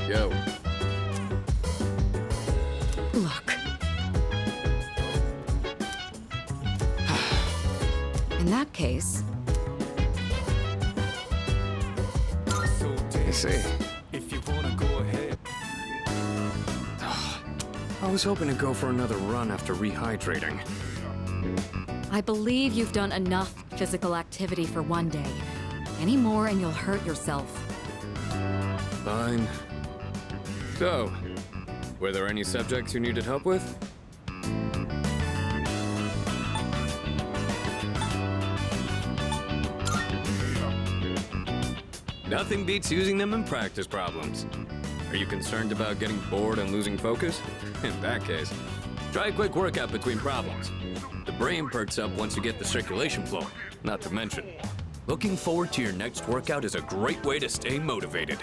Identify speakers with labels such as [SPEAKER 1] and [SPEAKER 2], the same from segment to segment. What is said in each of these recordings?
[SPEAKER 1] Go.
[SPEAKER 2] Look. In that case...
[SPEAKER 1] I see.
[SPEAKER 3] If you wanna go ahead.
[SPEAKER 1] I was hoping to go for another run after rehydrating.
[SPEAKER 2] I believe you've done enough physical activity for one day. Any more and you'll hurt yourself.
[SPEAKER 1] Fine. So, were there any subjects you needed help with? Nothing beats using them in practice problems. Are you concerned about getting bored and losing focus? In that case, try a quick workout between problems. The brain perks up once you get the circulation flowing, not to mention. Looking forward to your next workout is a great way to stay motivated.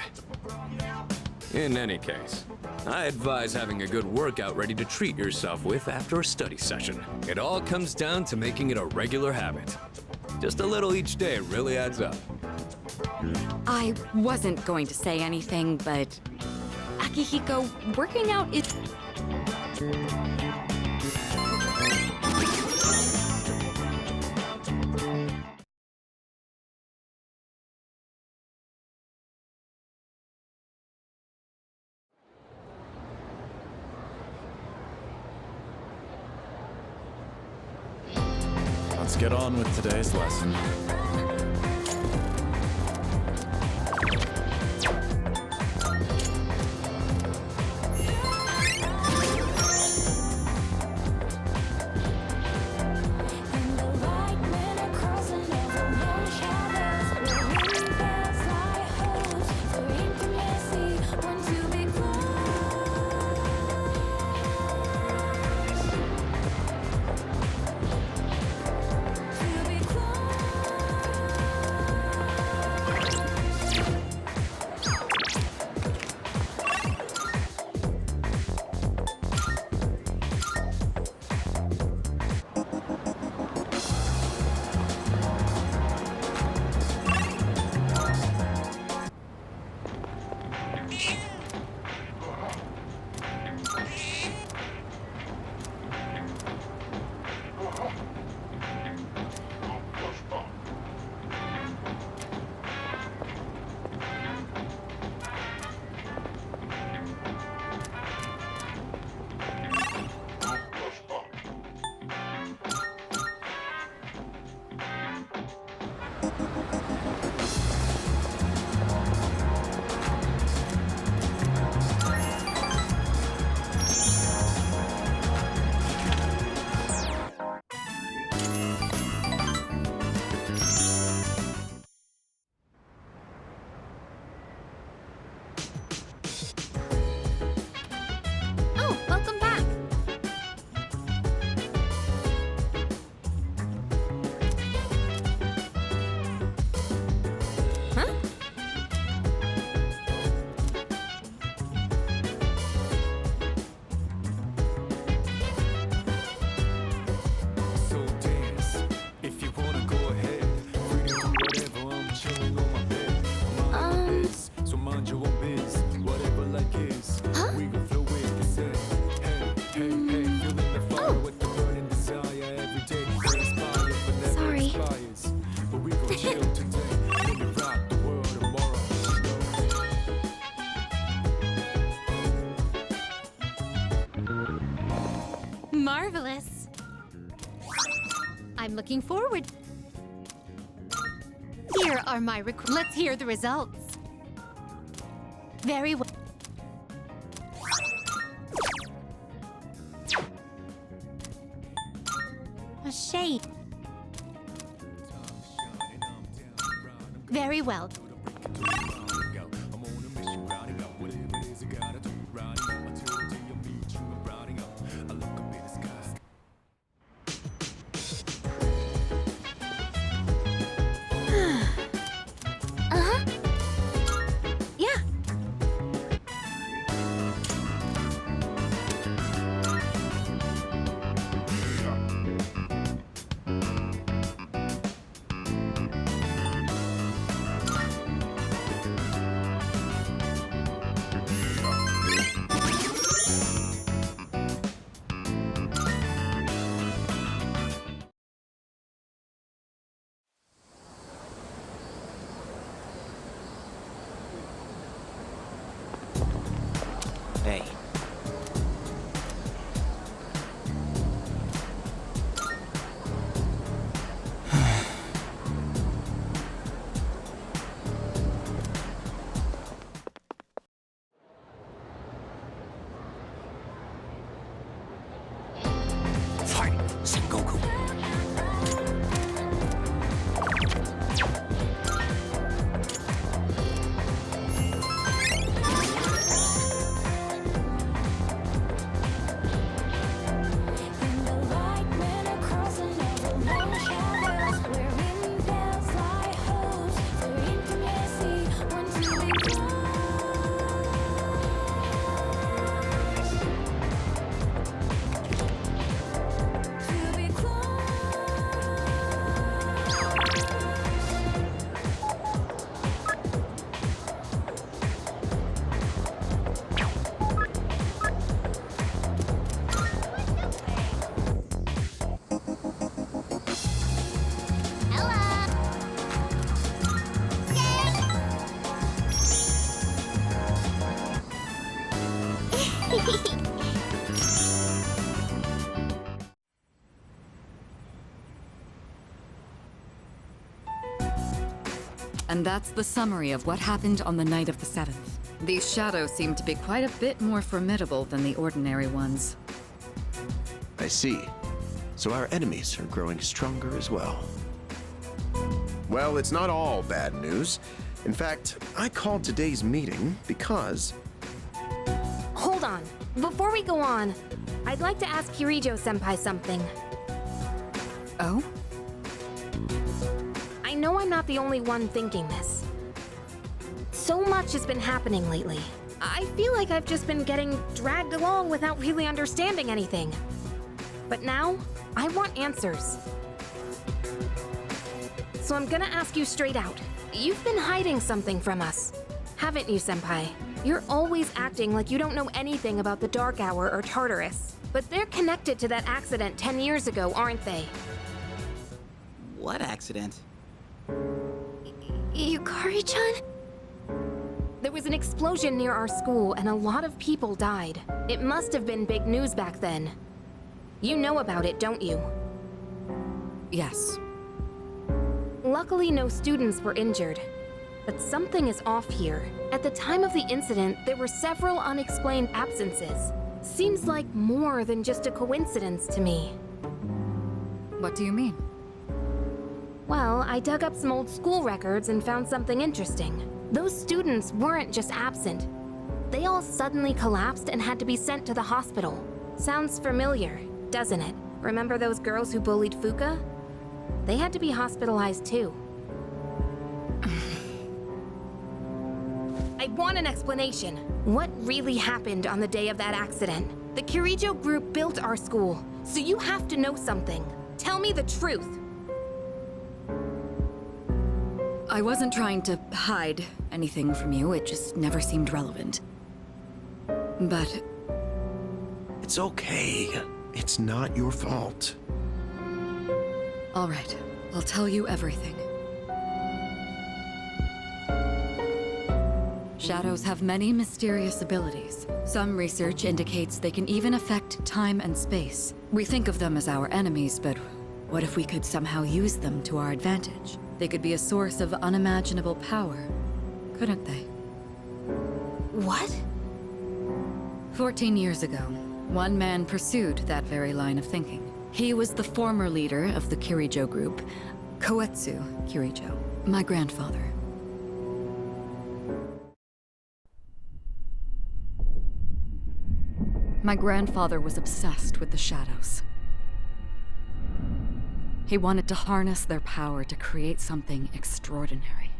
[SPEAKER 1] In any case, I advise having a good workout ready to treat yourself with after a study session. It all comes down to making it a regular habit. Just a little each day really adds up.
[SPEAKER 2] I wasn't going to say anything, but... Akihiko, working out is...
[SPEAKER 3] Let's get on with today's lesson.
[SPEAKER 4] Oh, welcome back. Huh?
[SPEAKER 3] So dance, if you wanna go ahead. Free to do whatever, I'm chilling on my bed. Mind my biz, so mind your own biz. Whatever like is, we gon' flow with the set. Hey, hey, hey, feeling the fire with the burning desire. Every day we inspire, but never
[SPEAKER 4] Sorry.
[SPEAKER 3] expires. But we gon' chill today, when we rock the world tomorrow.
[SPEAKER 4] Marvelous. I'm looking forward. Here are my Let's hear the results. Very well. A shade. Very well. Yeah.
[SPEAKER 2] And that's the summary of what happened on the night of the 7th. These shadows seem to be quite a bit more formidable than the ordinary ones.
[SPEAKER 5] I see. So our enemies are growing stronger as well. Well, it's not all bad news. In fact, I called today's meeting because...
[SPEAKER 6] Hold on. Before we go on, I'd like to ask Kirijo-senpai something.
[SPEAKER 2] Oh?
[SPEAKER 6] I know I'm not the only one thinking this. So much has been happening lately. I feel like I've just been getting dragged along without really understanding anything. But now, I want answers. So I'm gonna ask you straight out. You've been hiding something from us, haven't you, Senpai? You're always acting like you don't know anything about the Dark Hour or Tartarus. But they're connected to that accident 10 years ago, aren't they?
[SPEAKER 7] What accident?
[SPEAKER 4] Yukari-chan?
[SPEAKER 6] There was an explosion near our school and a lot of people died. It must have been big news back then. You know about it, don't you?
[SPEAKER 2] Yes.
[SPEAKER 6] Luckily, no students were injured. But something is off here. At the time of the incident, there were several unexplained absences. Seems like more than just a coincidence to me.
[SPEAKER 2] What do you mean?
[SPEAKER 6] Well, I dug up some old school records and found something interesting. Those students weren't just absent. They all suddenly collapsed and had to be sent to the hospital. Sounds familiar, doesn't it? Remember those girls who bullied Fuka? They had to be hospitalized too. I want an explanation. What really happened on the day of that accident? The Kirijo group built our school, so you have to know something. Tell me the truth.
[SPEAKER 2] I wasn't trying to hide anything from you, it just never seemed relevant. But
[SPEAKER 5] It's okay. It's not your fault.
[SPEAKER 2] all right, I'll tell you everything. Shadows have many mysterious abilities. Some research indicates they can even affect time and space. We think of them as our enemies, but what if we could somehow use them to our advantage? They could be a source of unimaginable power, couldn't they?
[SPEAKER 6] What?
[SPEAKER 2] 14 years ago, one man pursued that very line of thinking. He was the former leader of the Kirijo group, Koetsu Kirijo, my grandfather. My grandfather was obsessed with the shadows. He wanted to harness their power to create something extraordinary.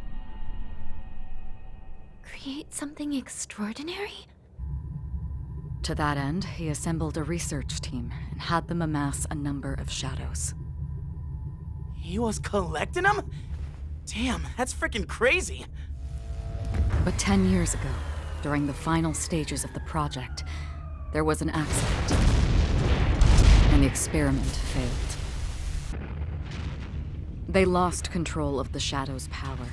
[SPEAKER 4] Create something extraordinary?
[SPEAKER 2] To that end, he assembled a research team and had them amass a number of shadows.
[SPEAKER 7] He was collecting them? Damn, that's freaking crazy.
[SPEAKER 2] But 10 years ago, during the final stages of the project, there was an accident, and the experiment failed. They lost control of the Shadow's power,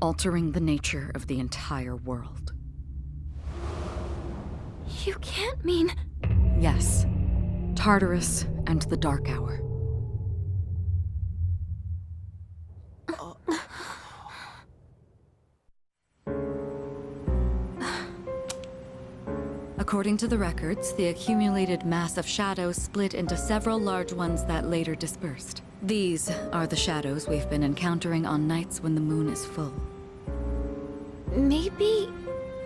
[SPEAKER 2] altering the nature of the entire world.
[SPEAKER 4] You can't mean...
[SPEAKER 2] Yes, Tartarus and the Dark Hour. According to the records, the accumulated mass of shadows split into several large ones that later dispersed. These are the shadows we've been encountering on nights when the moon is full.
[SPEAKER 4] Maybe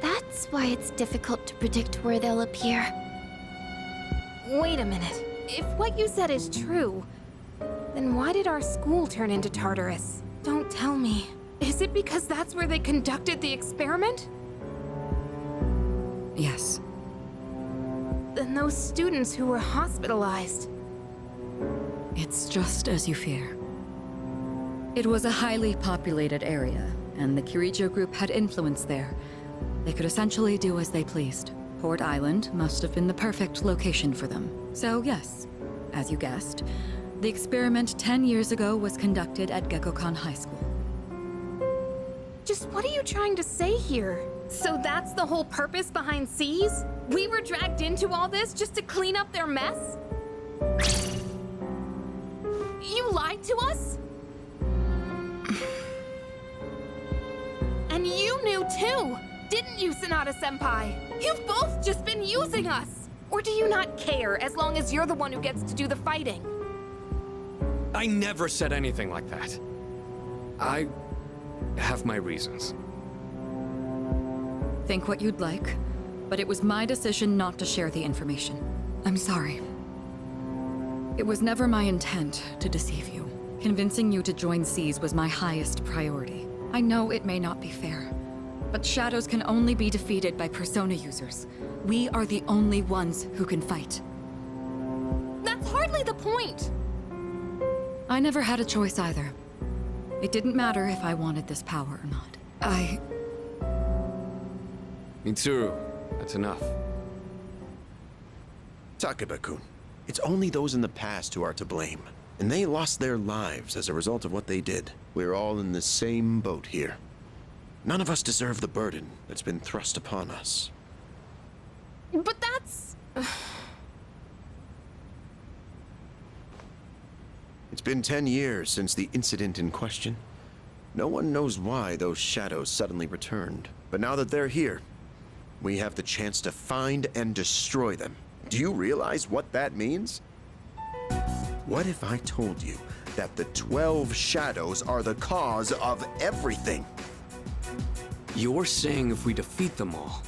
[SPEAKER 4] that's why it's difficult to predict where they'll appear.
[SPEAKER 6] Wait a minute. If what you said is true, then why did our school turn into Tartarus? Don't tell me. Is it because that's where they conducted the experiment?
[SPEAKER 2] Yes.
[SPEAKER 6] Then those students who were hospitalized.
[SPEAKER 2] It's just as you fear. It was a highly populated area, and the Kirijo group had influence there. They could essentially do as they pleased. Port Island must have been the perfect location for them. So yes, as you guessed, the experiment 10 years ago was conducted at Gekkoukan High School.
[SPEAKER 6] Just what are you trying to say here? So that's the whole purpose behind Seas? We were dragged into all this just to clean up their mess? You lied to us? And you knew too, didn't you, Sanada-senpai? You've both just been using us! Or do you not care as long as you're the one who gets to do the fighting?
[SPEAKER 1] I never said anything like that. I have my reasons.
[SPEAKER 2] Think what you'd like, but it was my decision not to share the information. I'm sorry. It was never my intent to deceive you. Convincing you to join SEAS was my highest priority. I know it may not be fair, but shadows can only be defeated by Persona users. We are the only ones who can fight.
[SPEAKER 6] That's hardly the point!
[SPEAKER 2] I never had a choice either. It didn't matter if I wanted this power or not.
[SPEAKER 1] Mitsuru, that's enough.
[SPEAKER 5] Takeba-kun, it's only those in the past who are to blame. And they lost their lives as a result of what they did. We're all in the same boat here. None of us deserve the burden that's been thrust upon us.
[SPEAKER 6] But that's...
[SPEAKER 5] It's been 10 years since the incident in question. No one knows why those shadows suddenly returned. But now that they're here, we have the chance to find and destroy them. Do you realize what that means? What if I told you that the 12 shadows are the cause of everything?
[SPEAKER 1] You're saying if we defeat them all,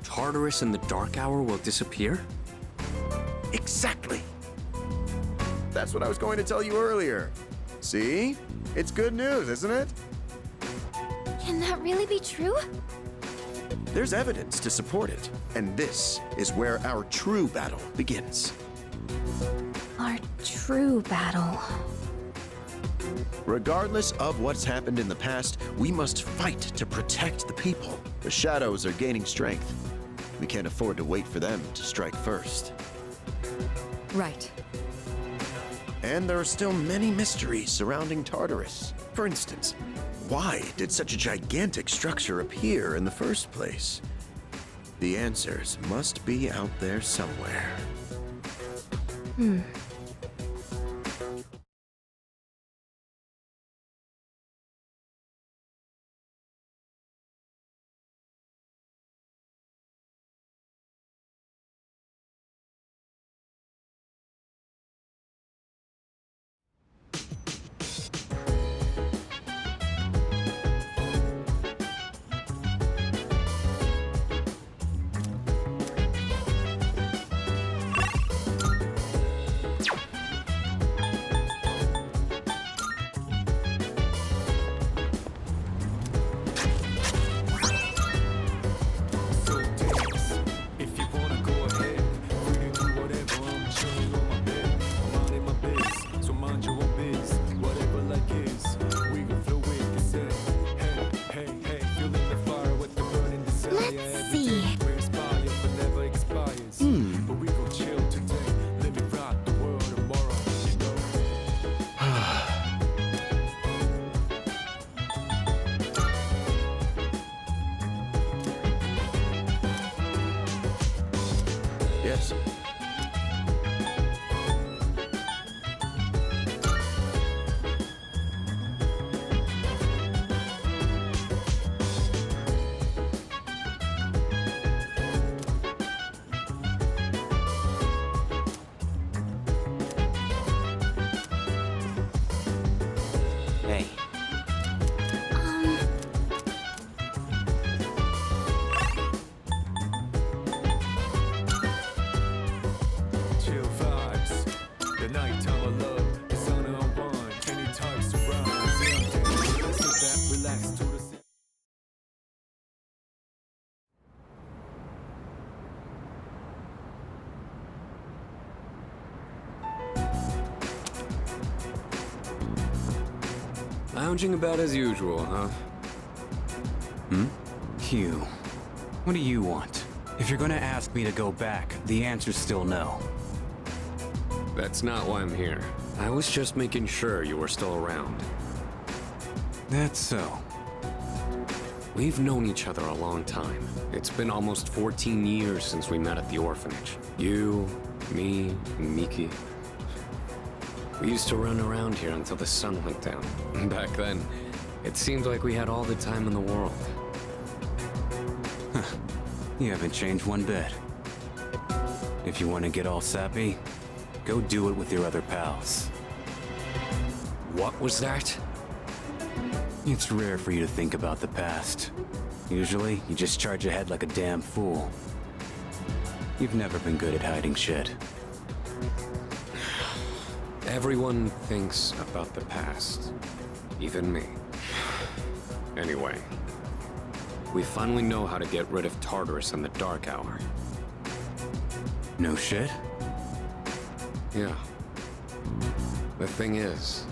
[SPEAKER 1] Tartarus and the Dark Hour will disappear?
[SPEAKER 5] Exactly. That's what I was going to tell you earlier. See? It's good news, isn't it?
[SPEAKER 4] Can that really be true?
[SPEAKER 5] There's evidence to support it, and this is where our true battle begins.
[SPEAKER 4] Our true battle.
[SPEAKER 5] Regardless of what's happened in the past, we must fight to protect the people. The shadows are gaining strength. We can't afford to wait for them to strike first.
[SPEAKER 2] Right.
[SPEAKER 5] And there are still many mysteries surrounding Tartarus. For instance, why did such a gigantic structure appear in the first place? The answers must be out there somewhere.
[SPEAKER 3] So dance. If you wanna go ahead, free to do whatever. I'm chilling on my bed. I'm minding my biz, so mind your own biz. Whatever life is, we gon' flow with the set. Hey, hey, hey, feeling the fire with the burning desire.
[SPEAKER 4] Let's see.
[SPEAKER 3] We inspire, but never expires. But we gon' chill today. Let me rock the world tomorrow. You know.
[SPEAKER 5] Yes.
[SPEAKER 7] Hey,
[SPEAKER 3] Chill vibes. The nighttime of love, the sun unwind. Any types of rhymes. Sit back, relax to the
[SPEAKER 1] Lounging about as usual, huh?
[SPEAKER 8] Hugh, what do you want? If you're gonna ask me to go back, the answer's still no.
[SPEAKER 1] That's not why I'm here. I was just making sure you were still around.
[SPEAKER 8] That's so.
[SPEAKER 1] We've known each other a long time. It's been almost 14 years since we met at the orphanage. You, me, and Miki. We used to run around here until the sun went down. Back then, it seemed like we had all the time in the world.
[SPEAKER 8] You haven't changed one bit. If you want to get all sappy, go do it with your other pals.
[SPEAKER 1] What was that?
[SPEAKER 8] It's rare for you to think about the past. Usually, you just charge ahead like a damn fool. You've never been good at hiding shit.
[SPEAKER 1] Everyone thinks about the past. Even me. Anyway, we finally know how to get rid of Tartarus in the Dark Hour.
[SPEAKER 8] No shit?
[SPEAKER 1] Yeah. The thing is,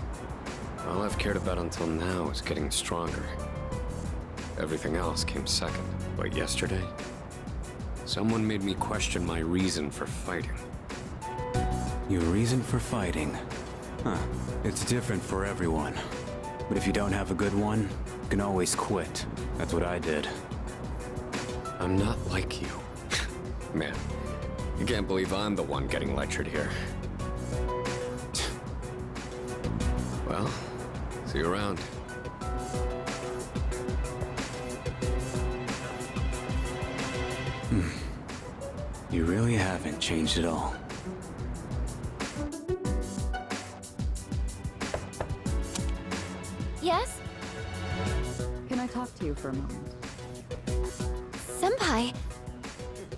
[SPEAKER 1] all I've cared about until now is getting stronger. Everything else came second. But yesterday, someone made me question my reason for fighting.
[SPEAKER 8] Your reason for fighting? Huh. It's different for everyone. But if you don't have a good one, you can always quit. That's what I did.
[SPEAKER 1] I'm not like you. Man, you can't believe I'm the one getting lectured here. Well, see you around.
[SPEAKER 8] You really haven't changed at all.
[SPEAKER 4] Yes?
[SPEAKER 2] Can I talk to you for a moment?
[SPEAKER 4] Senpai,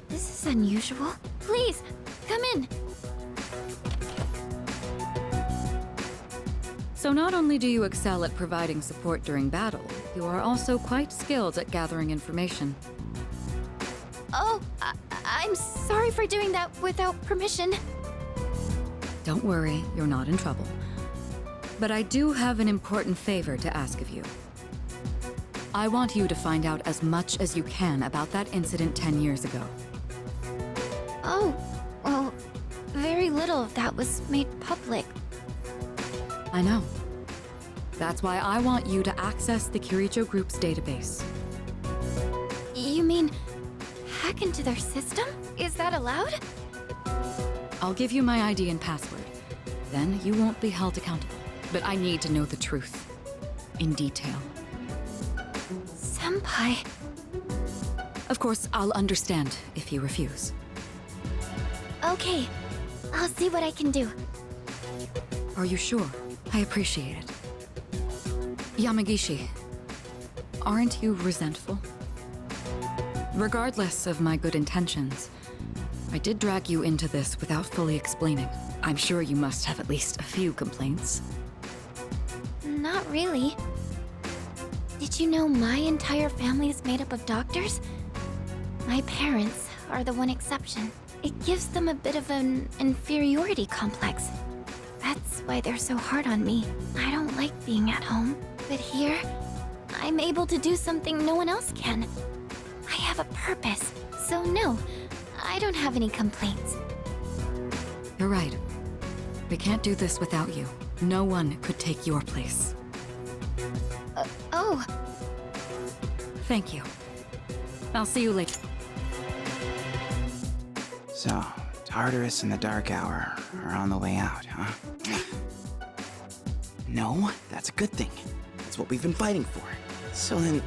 [SPEAKER 4] this is unusual. Please, come in.
[SPEAKER 2] So not only do you excel at providing support during battle, you are also quite skilled at gathering information.
[SPEAKER 4] Oh, I'm sorry for doing that without permission.
[SPEAKER 2] Don't worry, you're not in trouble. But I do have an important favor to ask of you. I want you to find out as much as you can about that incident 10 years ago.
[SPEAKER 4] Oh, well, very little of that was made public.
[SPEAKER 2] I know. That's why I want you to access the Kirijo Group's database.
[SPEAKER 4] You mean hack into their system? Is that allowed?
[SPEAKER 2] I'll give you my ID and password. Then you won't be held accountable. But I need to know the truth. In detail.
[SPEAKER 4] Senpai.
[SPEAKER 2] Of course, I'll understand if you refuse.
[SPEAKER 4] Okay, I'll see what I can do.
[SPEAKER 2] Are you sure? I appreciate it. Yamagishi, aren't you resentful? Regardless of my good intentions, I did drag you into this without fully explaining. I'm sure you must have at least a few complaints.
[SPEAKER 4] Not really. Did you know my entire family is made up of doctors? My parents are the one exception. It gives them a bit of an inferiority complex. That's why they're so hard on me. I don't like being at home. But here, I'm able to do something no one else can. I have a purpose. So no, I don't have any complaints.
[SPEAKER 2] You're right. We can't do this without you. No one could take your place.
[SPEAKER 4] Oh,
[SPEAKER 2] Thank you. I'll see you later.
[SPEAKER 7] So, Tartarus and the Dark Hour are on the way out, huh? No, that's a good thing. That's what we've been fighting for. So then,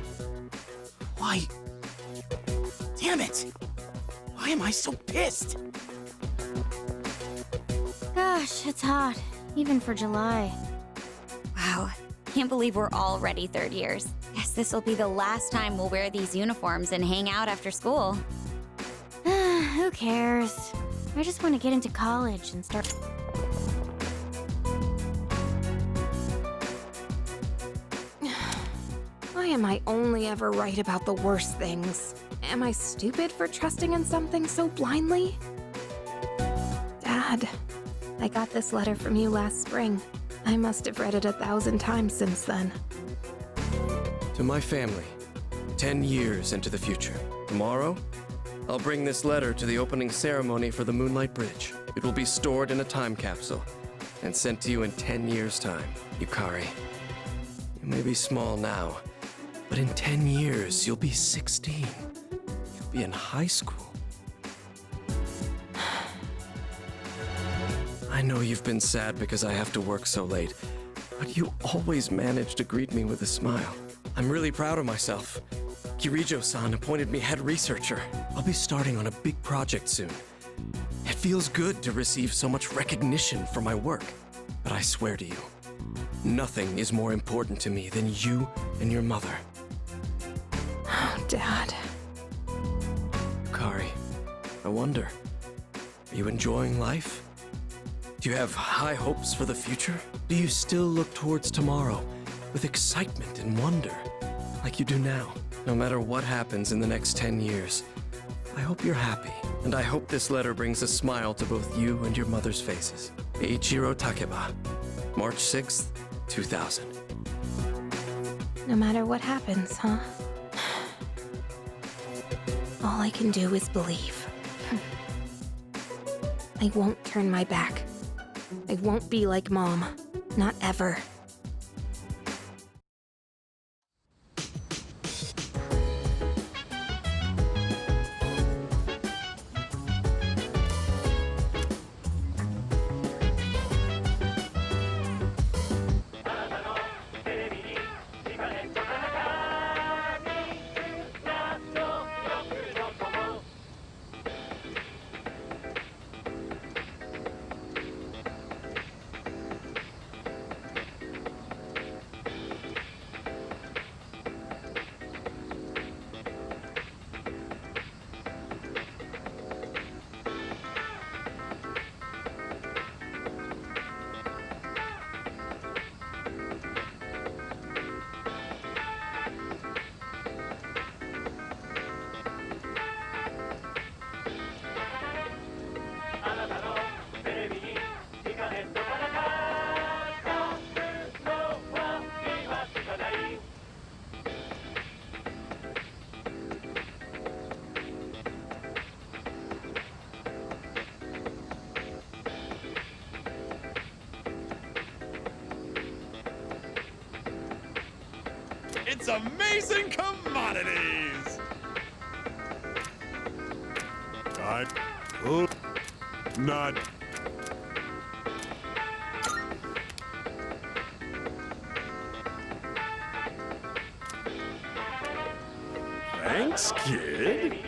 [SPEAKER 7] why? Damn it! Why am I so pissed?
[SPEAKER 9] Gosh, it's hot, even for July. Wow, can't believe we're already third years. Guess this'll be the last time we'll wear these uniforms and hang out after school. Who cares? I just want to get into college and start.
[SPEAKER 6] Why am I only ever right about the worst things? Am I stupid for trusting in something so blindly? Dad, I got this letter from you last spring. I must have read it 1,000 times since then.
[SPEAKER 10] To my family, 10 years into the future. Tomorrow, I'll bring this letter to the opening ceremony for the Moonlight Bridge. It will be stored in a time capsule and sent to you in 10 years' time. Yukari, you may be small now, But in 10 years, you'll be 16. You'll be in high school. I know you've been sad because I have to work so late, but you always manage to greet me with a smile. I'm really proud of myself. Kirijo-san appointed me head researcher. I'll be starting on a big project soon. It feels good to receive so much recognition for my work. But I swear to you, nothing is more important to me than you and your mother.
[SPEAKER 6] Oh, Dad.
[SPEAKER 10] Yukari, I wonder, are you enjoying life? Do you have high hopes for the future? Do you still look towards tomorrow with excitement and wonder, like you do now? No matter what happens in the next 10 years, I hope you're happy, and I hope this letter brings a smile to both you and your mother's faces. Eiichiro Takeba, March 6th, 2000.
[SPEAKER 6] No matter what happens, huh? All I can do is believe. I won't turn my back. I won't be like Mom. Not ever.
[SPEAKER 11] It's amazing commodities! Not. Thanks, kid.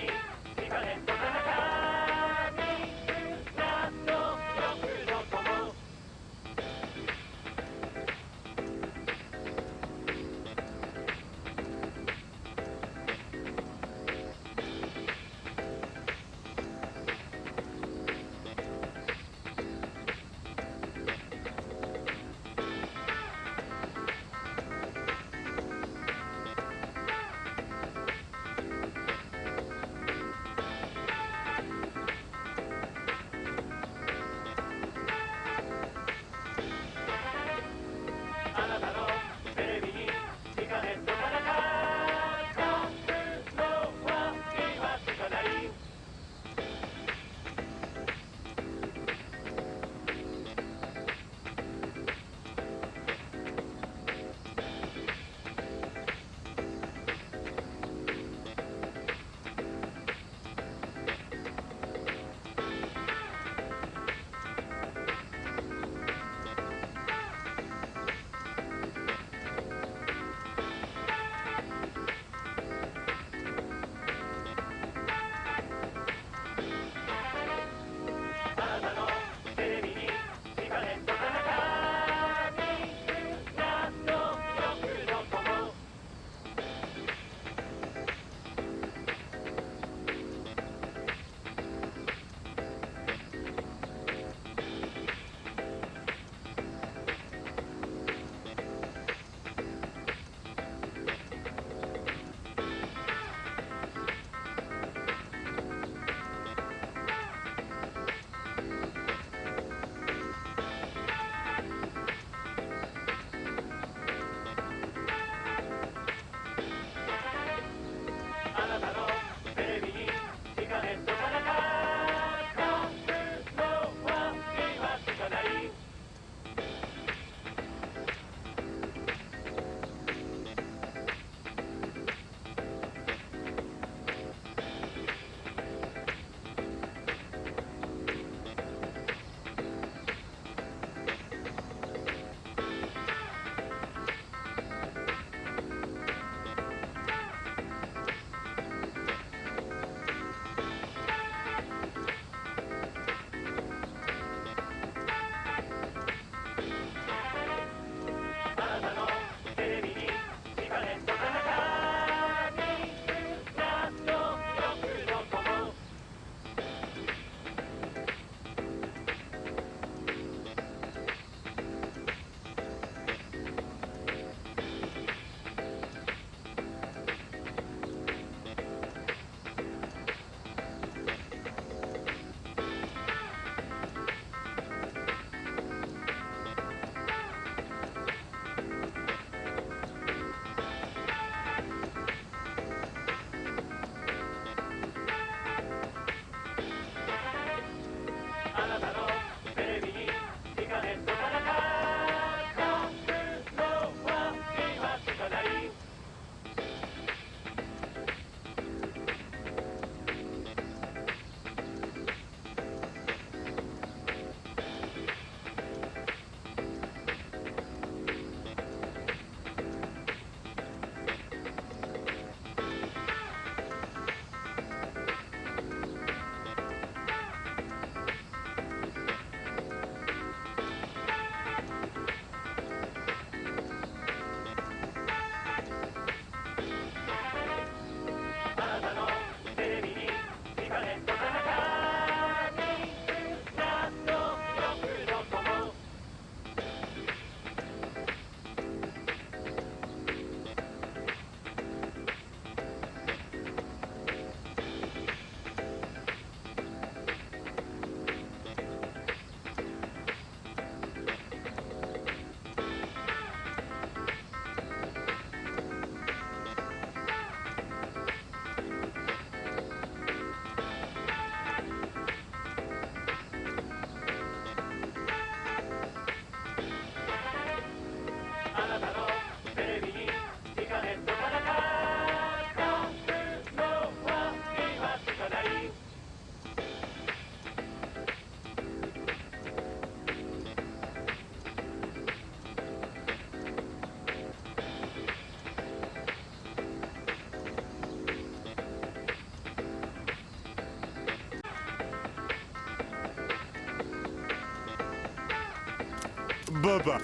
[SPEAKER 11] Bye-bye.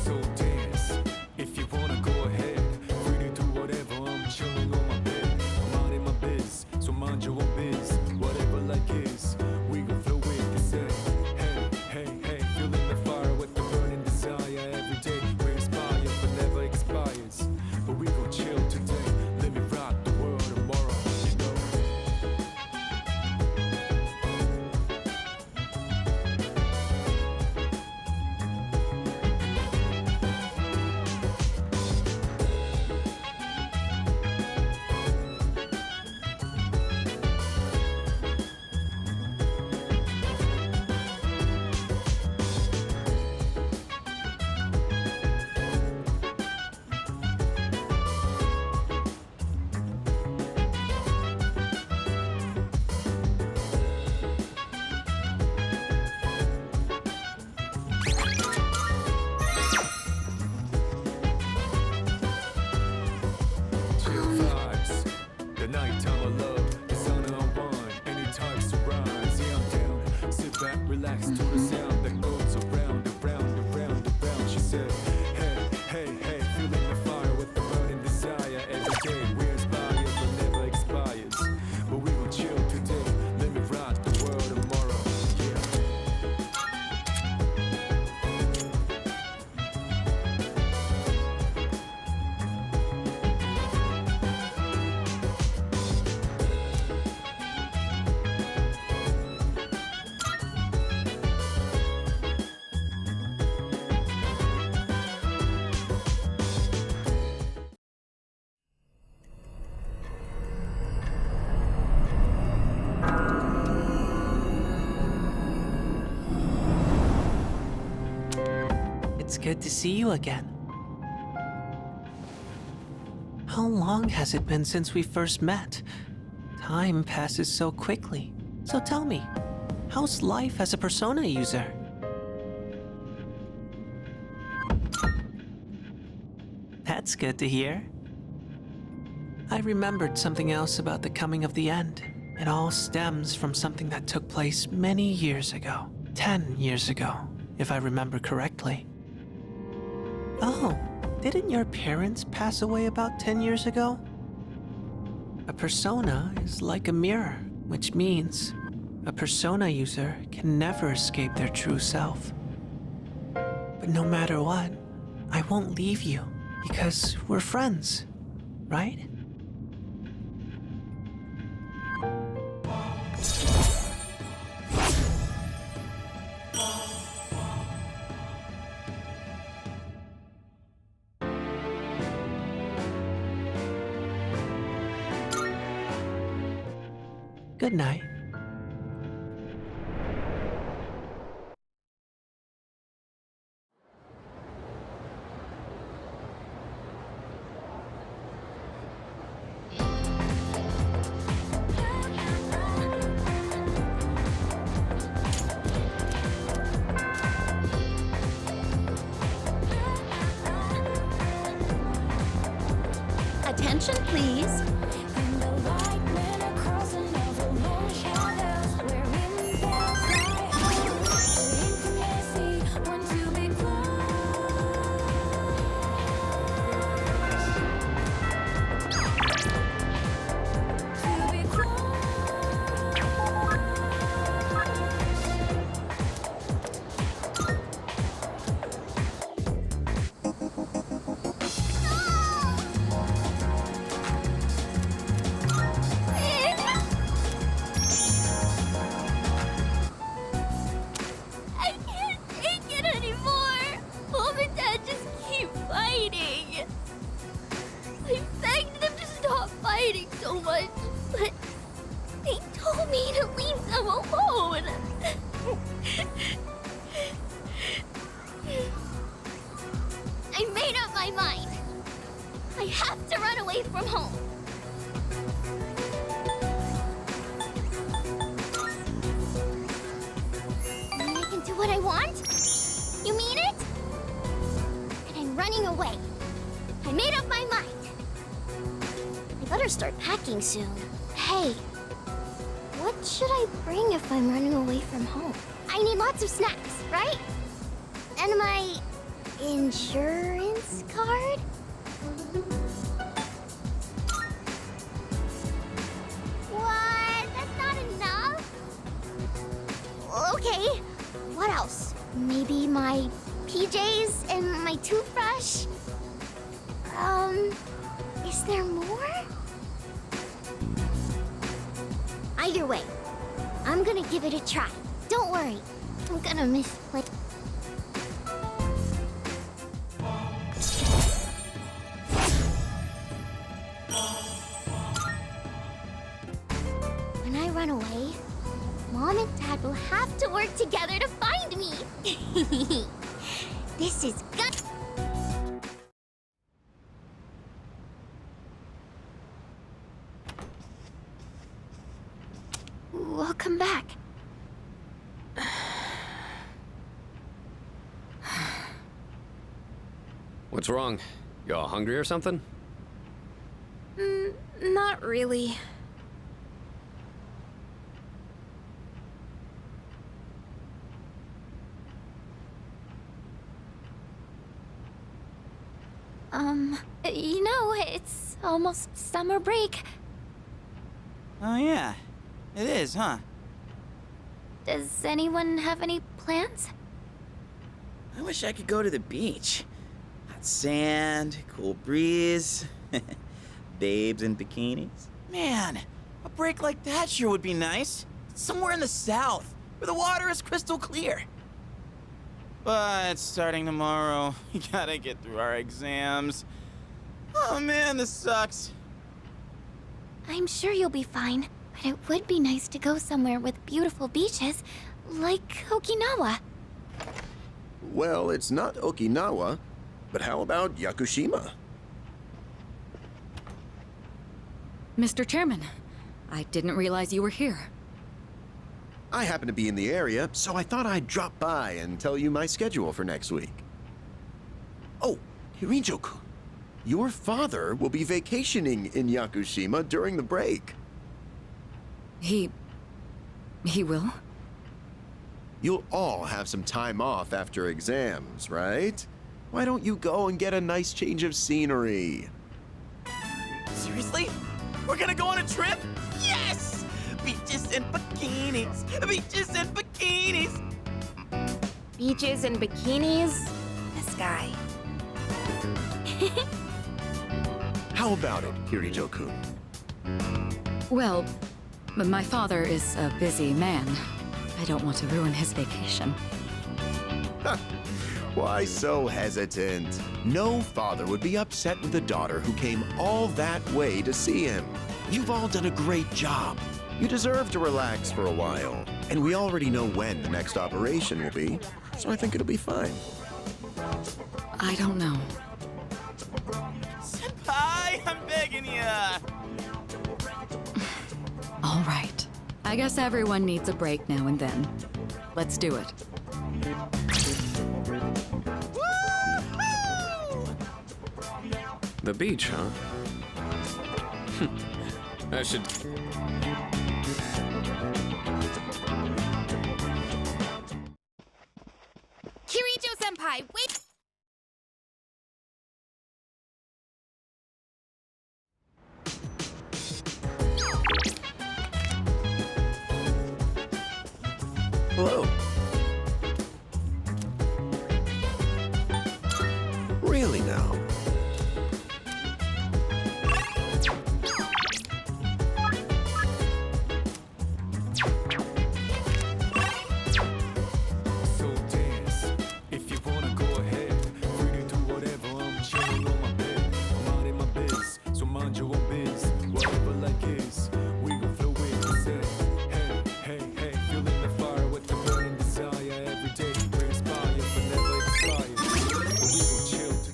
[SPEAKER 3] So dance if you wanna go ahead. Free to do whatever, I'm chilling on my bed. I'm minding my biz, so mind your own biz. Whatever like is, we gon' flow with the set. Hey, hey, hey, feeling the fire with the burning desire. Every day we inspire, but never expires. But we gon' chill today. Let me rock the world tomorrow, you know. Chill vibes, the nighttime of love, the sun unwind, any time surprise. Yeah, I'm down. Sit back, relax to the sound that goes around, around, around, around. She said, hey, hey, hey, feeling the fire with the burning desire. Every day we inspire, but never expires. But we gon' chill today. Let me rock the world tomorrow. Yeah.
[SPEAKER 12] It's good to see you again. How long has it been since we first met? Time passes so quickly. So tell me, how's life as a Persona user? That's good to hear. I remembered something else about the coming of the end. It all stems from something that took place many years ago. 10 years ago, if I remember correctly. Oh, didn't your parents pass away about 10 years ago? A persona is like a mirror, which means a persona user can never escape their true self. But no matter what, I won't leave you because we're friends, right? Good night.
[SPEAKER 4] trees. I can't take it anymore. Mom and Dad just keep fighting. I begged them to stop fighting so much, but they told me to leave them alone. I made up my mind. I have to run away from home. I can do what I want? You mean it? And I'm running away. I made up my mind. I better start packing soon. Hey, what should I bring if I'm running away from home? I need lots of snacks, right? And my insurance card? What? That's not enough? Okay, what else? Maybe my PJs and my toothbrush? Is there more? Either way, I'm gonna give it a try. Don't worry, I'm gonna misplay. When I run away, Mom and Dad will have to work together to find me. This is good. Welcome back.
[SPEAKER 1] What's wrong? You all hungry or something?
[SPEAKER 6] Not really.
[SPEAKER 4] You know, it's almost summer break.
[SPEAKER 7] Oh, yeah. It is, huh?
[SPEAKER 4] Does anyone have any plans?
[SPEAKER 7] I wish I could go to the beach. Hot sand, cool breeze, babes in bikinis. Man, a break like that sure would be nice. Somewhere in the south, where the water is crystal clear. But starting tomorrow, we gotta get through our exams. Oh man, this sucks.
[SPEAKER 4] I'm sure you'll be fine, but it would be nice to go somewhere with beautiful beaches, like Okinawa.
[SPEAKER 5] Well, it's not Okinawa, but how about Yakushima?
[SPEAKER 2] Mr. Chairman, I didn't realize you were here.
[SPEAKER 5] I happen to be in the area, so I thought I'd drop by and tell you my schedule for next week. Oh, Hirinjo-kun, your father will be vacationing in Yakushima during the break.
[SPEAKER 2] He will?
[SPEAKER 5] You'll all have some time off after exams, right? Why don't you go and get a nice change of scenery?
[SPEAKER 7] Seriously? We're gonna go on a trip? Yes! Beaches and bikinis! Beaches and bikinis!
[SPEAKER 6] Beaches and bikinis? This guy.
[SPEAKER 5] How about it, Hirinjo-kun?
[SPEAKER 2] Well, my father is a busy man. I don't want to ruin his vacation.
[SPEAKER 5] Why so hesitant? No father would be upset with a daughter who came all that way to see him. You've all done a great job. You deserve to relax for a while. And we already know when the next operation will be, so I think it'll be fine.
[SPEAKER 2] I don't know.
[SPEAKER 7] Senpai, I'm begging ya!
[SPEAKER 2] All right. I guess everyone needs a break now and then. Let's do it.
[SPEAKER 1] The beach, huh? I should...
[SPEAKER 9] Kirijo-senpai, wait!
[SPEAKER 5] Hello. Really now?
[SPEAKER 3] So dance, if you wanna go ahead. Free to do whatever, I'm chilling on my bed. I'm out in my biz, so mind your own biz. Whatever like is, we gon' flow with the set. Hey, hey, hey, feeling the fire with the burning desire. Every day we inspire, but never expire. But we gon' chill to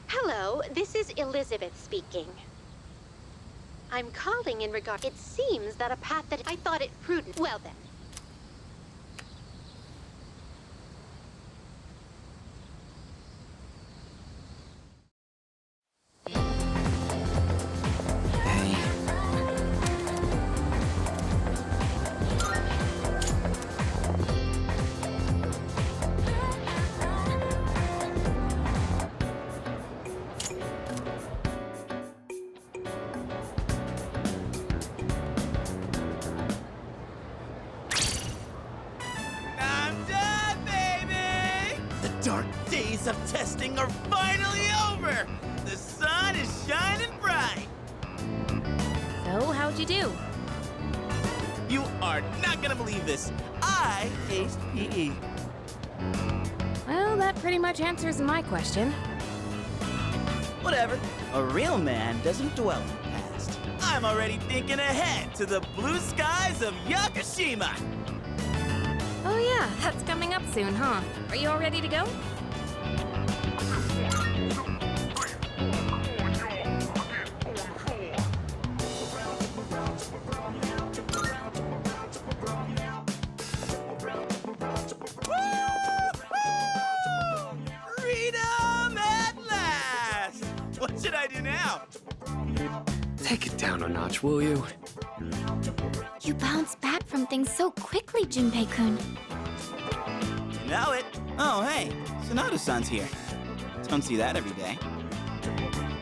[SPEAKER 13] Hello, this is Elizabeth speaking. I'm calling in regard. It seems that a path that I thought it prudent. Well then.
[SPEAKER 7] I'm done, baby! The dark days of testing are finally over! The sun is shining bright!
[SPEAKER 6] So, how'd you do?
[SPEAKER 7] You are not gonna believe this. I aced PE.
[SPEAKER 6] Well, that pretty much answers my question.
[SPEAKER 7] Whatever. A real man doesn't dwell in the past. I'm already thinking ahead to the blue skies of Yakushima!
[SPEAKER 6] Oh yeah, that's coming up soon, huh? Are you all ready to go?
[SPEAKER 7] Freedom at last! What should I do now?
[SPEAKER 10] Take it down a notch, will you?
[SPEAKER 4] You bounce back from things so quickly, Junpei-kun.
[SPEAKER 7] You know it. Oh, hey, Sonoda-san's here. Don't see that every day.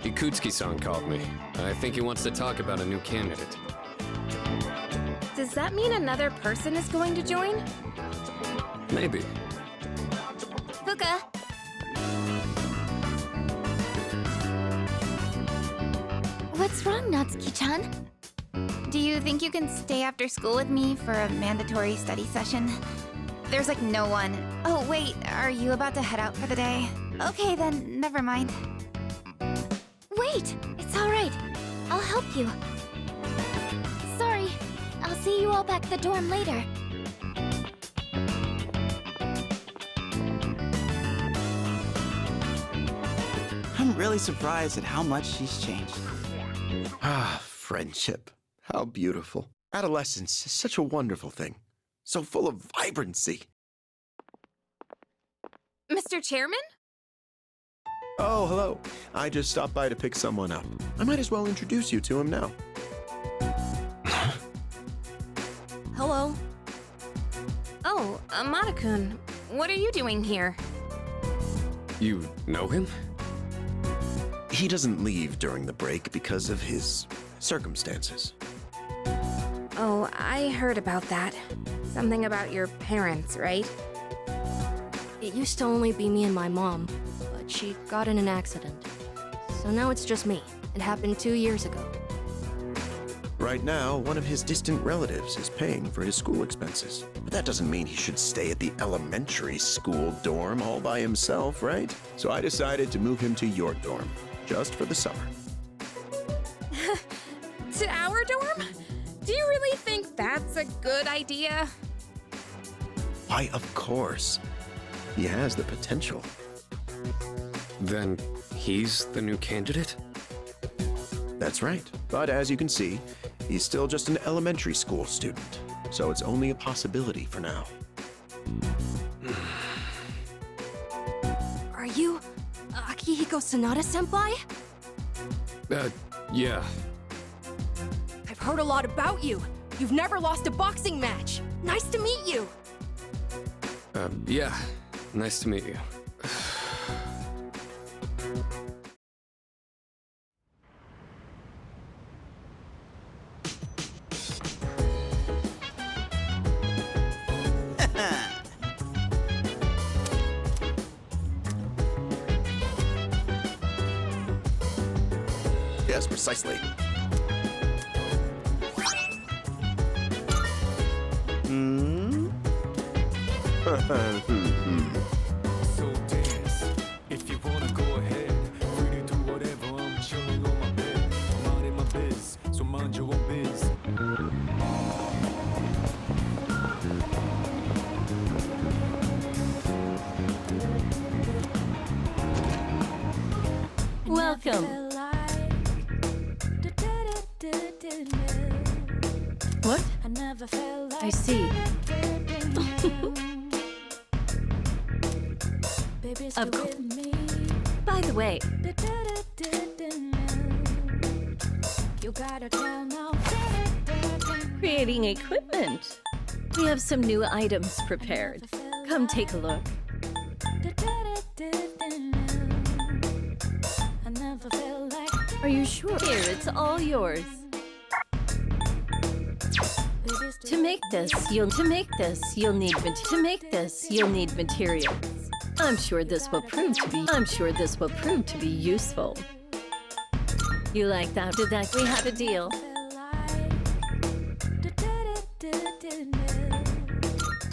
[SPEAKER 1] Ikutsuki-san called me. I think he wants to talk about a new candidate.
[SPEAKER 6] Does that mean another person is going to join?
[SPEAKER 1] Maybe.
[SPEAKER 9] Fuka,
[SPEAKER 4] What's wrong, Natsuki-chan?
[SPEAKER 9] do you think you can stay after school with me for a mandatory study session? There's like no one. Oh, wait, are you about to head out for the day? Okay, then, never mind.
[SPEAKER 4] Wait, it's all right. I'll help you. Sorry, I'll see you all back at the dorm later.
[SPEAKER 7] I'm really surprised at how much she's changed.
[SPEAKER 5] Ah, friendship. How beautiful. Adolescence is such a wonderful thing. So full of vibrancy.
[SPEAKER 6] Mr. Chairman?
[SPEAKER 5] Oh, hello. I just stopped by to pick someone up. I might as well introduce you to him now.
[SPEAKER 6] Hello. Oh, Amada-kun, what are you doing here?
[SPEAKER 1] You know him?
[SPEAKER 5] He doesn't leave during the break because of his circumstances.
[SPEAKER 6] Oh, I heard about that. Something about your parents, right?
[SPEAKER 14] It used to only be me and my mom, but she got in an accident. So now it's just me. It happened 2 years ago.
[SPEAKER 5] Right now, one of his distant relatives is paying for his school expenses. But that doesn't mean he should stay at the elementary school dorm all by himself, right? So I decided to move him to your dorm, just for the summer.
[SPEAKER 6] To our dorm? Do you really think that's a good idea?
[SPEAKER 5] Why, of course. He has the potential.
[SPEAKER 1] Then he's the new candidate?
[SPEAKER 5] That's right. But as you can see, he's still just an elementary school student. So it's only a possibility for now.
[SPEAKER 14] Are you Akihiko Sanada-senpai?
[SPEAKER 1] Yeah.
[SPEAKER 14] I've heard a lot about you. You've never lost a boxing match. Nice to meet you.
[SPEAKER 1] Yeah. Nice to meet you.
[SPEAKER 5] Yes, precisely.
[SPEAKER 3] So dance, if you wanna go ahead. Free to do whatever, I'm chilling on my bed. I'm minding my biz, so mind your own biz.
[SPEAKER 15] Welcome.
[SPEAKER 14] What? I see.
[SPEAKER 15] Of course. By the way, creating equipment. We have some new items prepared. Come take a look. Are you sure? Here, it's all yours. To make this, you'll need materials. I'm sure this will prove to be useful. You like that? We have a deal.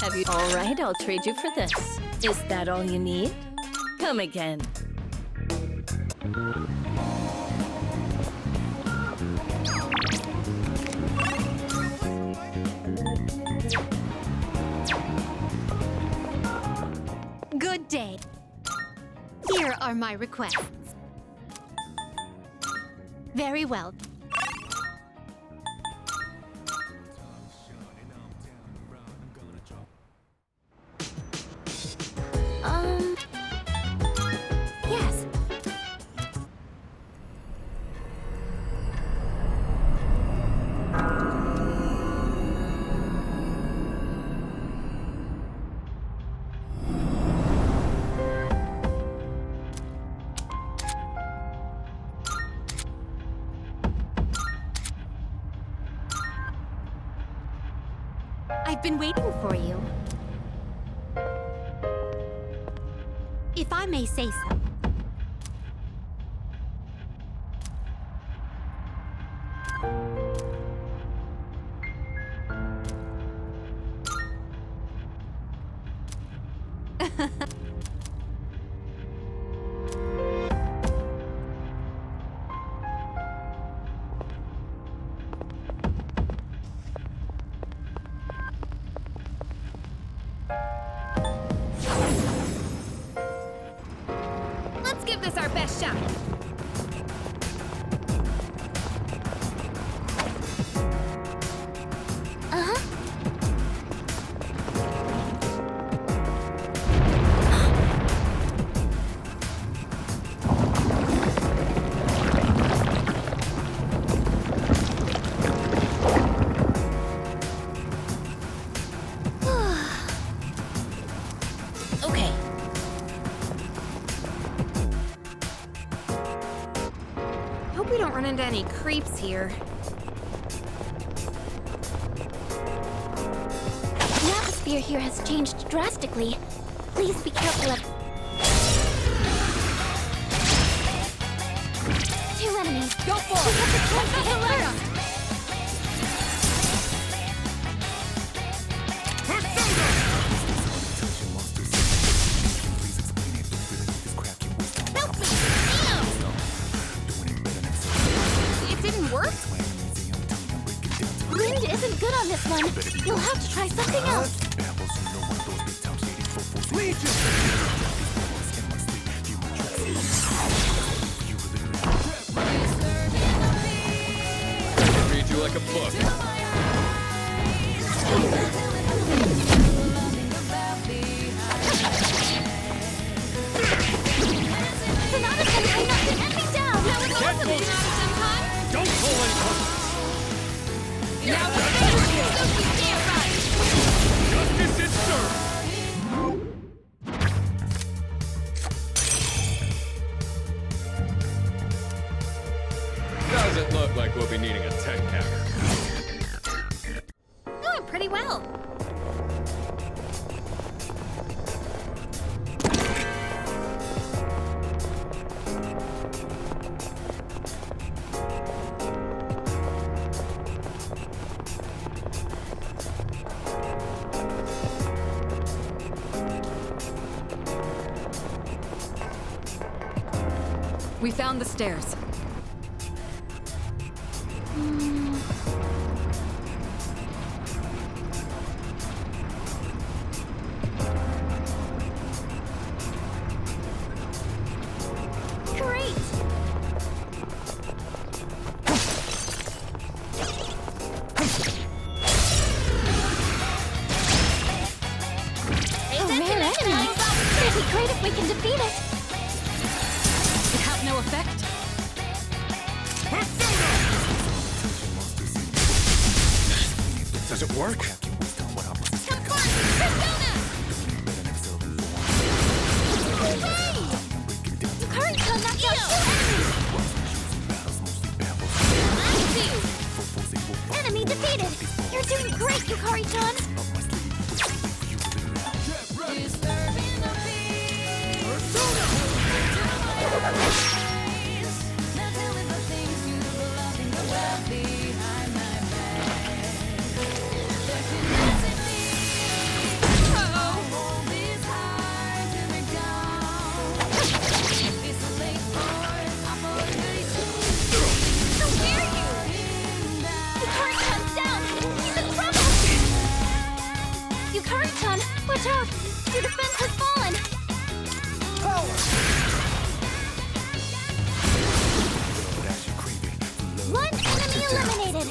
[SPEAKER 15] Have you? All right, I'll trade you for this. Is that all you need? Come again.
[SPEAKER 13] Good day. Here are my requests. Very well.
[SPEAKER 6] Yes.
[SPEAKER 13] I've been waiting for you. If I may say so.
[SPEAKER 6] Let's give this our best shot. run into any creeps here.
[SPEAKER 4] The atmosphere here has changed drastically. Please be careful of... 2 enemies. Go for it! We have to catch the alert!
[SPEAKER 6] It didn't work?
[SPEAKER 4] Wind isn't good on this one. You'll have to try something else.
[SPEAKER 1] Read you like a book.
[SPEAKER 4] Sonata's gonna bring up the enemy down! That was awesome!
[SPEAKER 11] Don't pull any punches!
[SPEAKER 4] Now let's finish you! Damn right!
[SPEAKER 11] Justice is served!
[SPEAKER 1] Doesn't look like we'll be needing a tech hacker.
[SPEAKER 9] Doing pretty well.
[SPEAKER 2] We found the stairs.
[SPEAKER 4] Great! A rare enemy! It'd be great if we can defeat it!
[SPEAKER 2] It had no effect.
[SPEAKER 5] Does it work?
[SPEAKER 4] Yukari-chan knocked out 2 enemies! Enemy defeated! You're doing great, Yukari-chan! Yukari-chan's down! He's in trouble! Yukari-chan, watch out! Your defense has fallen! One enemy eliminated!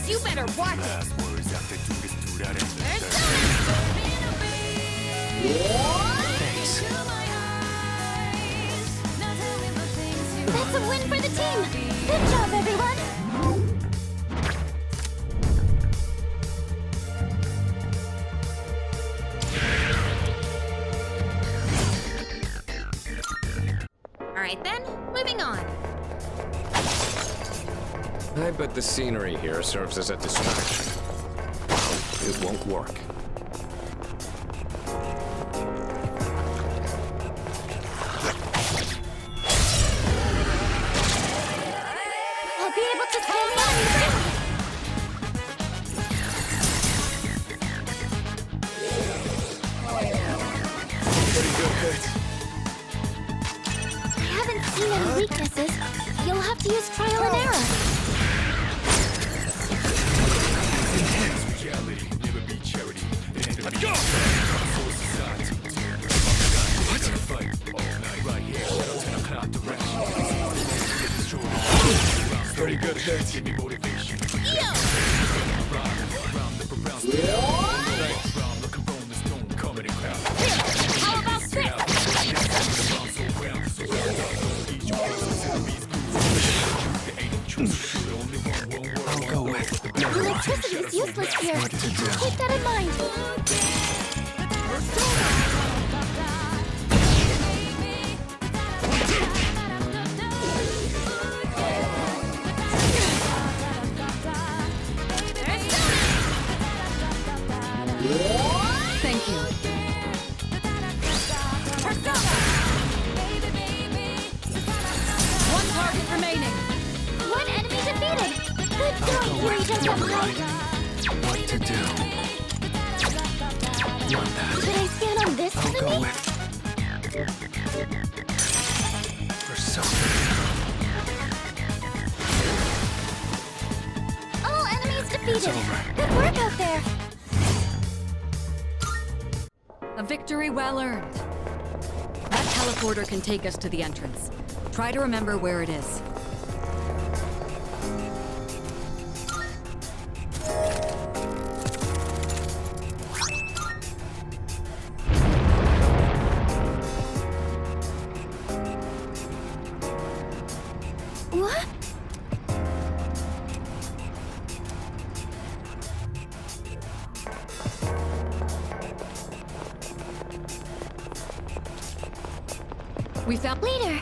[SPEAKER 6] You better watch it!
[SPEAKER 12] Thanks.
[SPEAKER 4] That's a win for the team! Good job, everyone!
[SPEAKER 6] Alright then, moving on.
[SPEAKER 1] I bet the scenery here serves as a distraction. It won't work.
[SPEAKER 4] I'll be able to scan the enemy!
[SPEAKER 5] Pretty good hit.
[SPEAKER 4] I haven't seen any weaknesses. You'll have to use trial and error.
[SPEAKER 11] Let's go!
[SPEAKER 5] Pretty good hit.
[SPEAKER 6] How about this?
[SPEAKER 4] useless here. Keep that in mind.
[SPEAKER 2] Thank you. One target remaining.
[SPEAKER 4] One enemy defeated. Good going, Kirito-senpai.
[SPEAKER 8] What to do? Not that.
[SPEAKER 4] Should I stand on this
[SPEAKER 8] I'll go
[SPEAKER 4] enemy?
[SPEAKER 8] with... Persona.
[SPEAKER 4] All enemies defeated.
[SPEAKER 8] It's over.
[SPEAKER 4] Good work out there.
[SPEAKER 2] A victory well earned. That teleporter can take us to the entrance. Try to remember where it is.
[SPEAKER 4] What?
[SPEAKER 2] We found...
[SPEAKER 4] Leader,